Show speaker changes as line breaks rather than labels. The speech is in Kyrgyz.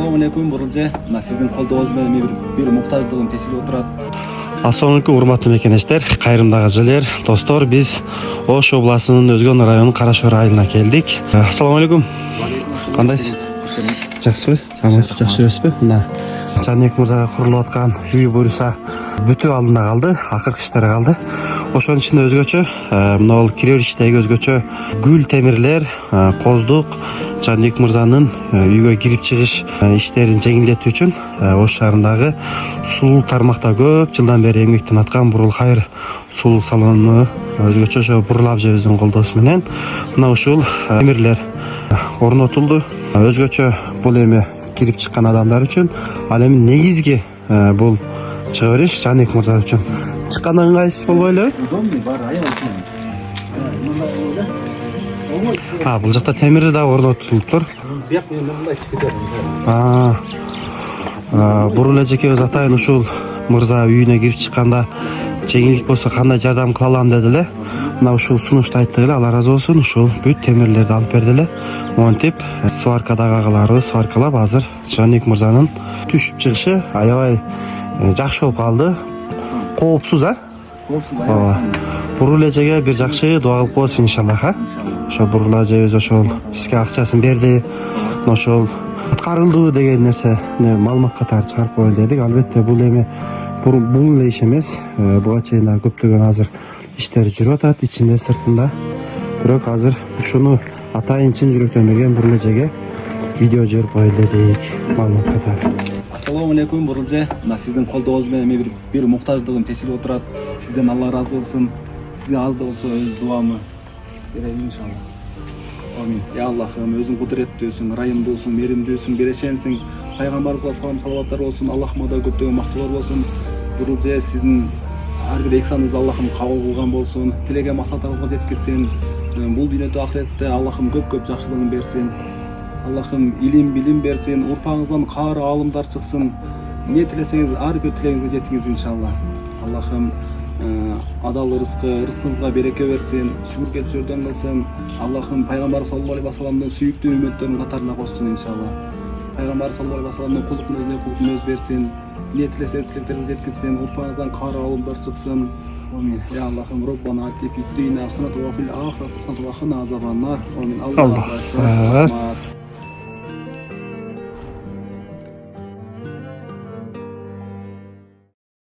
Assalamu alaikum Burulje. Mына сиздин колдооңуз менен бир муктаждыгым чечилип отурат.
Assalamu alaikum урматтуу мекенештер, кайрымдагы жылер, достор, биз Ош областынын Өзгөн районунун Карашор айылына келдик. Assalamu alaikum. Кандайсыз? Жакшыбы? Жакшы жүрөсүзбү? Мына Жанбек мырзага курулуп аткан үй буюрса бүтүп алдына калды, акыркы иштери калды. Ошонун ичинде өзгөчө мына бул кире бериштеги өзгөчө гүл темирлер, коздук Жанбек мырзанын үйгө кирип чыгыш иштерин жеңилдетүү үчүн Ош шаарындагы сулуу тармакта көп жылдан бери эмгектенип аткан Бурул Хайыр сулуу салону өзгөчө ошо Бурул абжыбыздын колдоосу менен мына ушул темирлер орнотулду. Өзгөчө бул эми кирип чыккан адамдар үчүн, ал эми негизги бул чыга бериш Жанбек мырза үчүн. Чыккандан ыңгайсыз болбой элеби? Бул жакта темири да орнотулуптур. Бурул эжекебиз атайын ушул мырза үйүнө кирип чыкканда жеңилдик болсо кандай жардам кыла алам деди эле. Мына ушул сунушту айтты эле, Алла ыраазы болсун. Ушул бүт темирлерди алып берди эле. Монтип сваркадагы агаларды сваркалап азыр Жанбек мырзанын түшүп чыгышы аябай жакшы болуп калды. Коопсуз, Ооба. Бурул эжеге бир жакшы дуа кылып коебуз иншаллах, Ошо Бурул эжебиз ошол бизге акчасын берди. Ошол аткарылды деген нерсе маалымат катары чыгарып коелу дедик. Албетте бул эми бул эле иш эмес. Буга чейин дагы көптөгөн азыр иштер жүрүп атат ичинде сыртында. Бирок азыр ушуну атайын чын жүрөктөн берген Бурул эжеге видео жиберип коелу дедик маалымат катары.
Assalamu alaikum Burulje. Мына сиздин колдооңуз менен бир муктаждыгым чечилип отурат. Сизден Алла ыраазы болсун. Сизге аз да болсо өз дуамы берейин иншалла. Амин. Я Аллахым, өзүң кудуреттүүсүң, ырайымдуусуң, меримдүүсүң, берешенсиң. Пайгамбарыбызга саламаттар болсун. Аллахыма да көптөгөн мактоолор болсун. Бурулже, сиздин ар бир эксаныңызды Аллахым кабыл кылган болсун. Тилеген максатыңызга жеткизсин. Бул дүйнөдө ахиретте Аллахым көп жакшылыгын берсин. Аллахым илим, билим берсин, урпаңыздан каары аалымдар чыксын. Не тилесеңиз ар бир тилегиңизге жетиңиз иншалла. Аллахым адал рызкыңызга береке берсин, шүгүркелчүлөрдөн кылсын. Аллахым пайгамбар саллаллаху алейхи ва салламдын сүйүктүү үммөттөрүнүн катарына кошсун иншалла. Пайгамбар саллаллаху алейхи ва салламдын кулдугун өз берсин. Не тилесеңиз тилектериңизди жеткизсин, урпаңыздан каары аалымдар чыксын. Амин. Я Аллахым Роббана атип иттина хасанату ва фил ахирати хасанату ва қина азабан нар. Амин. Аллах.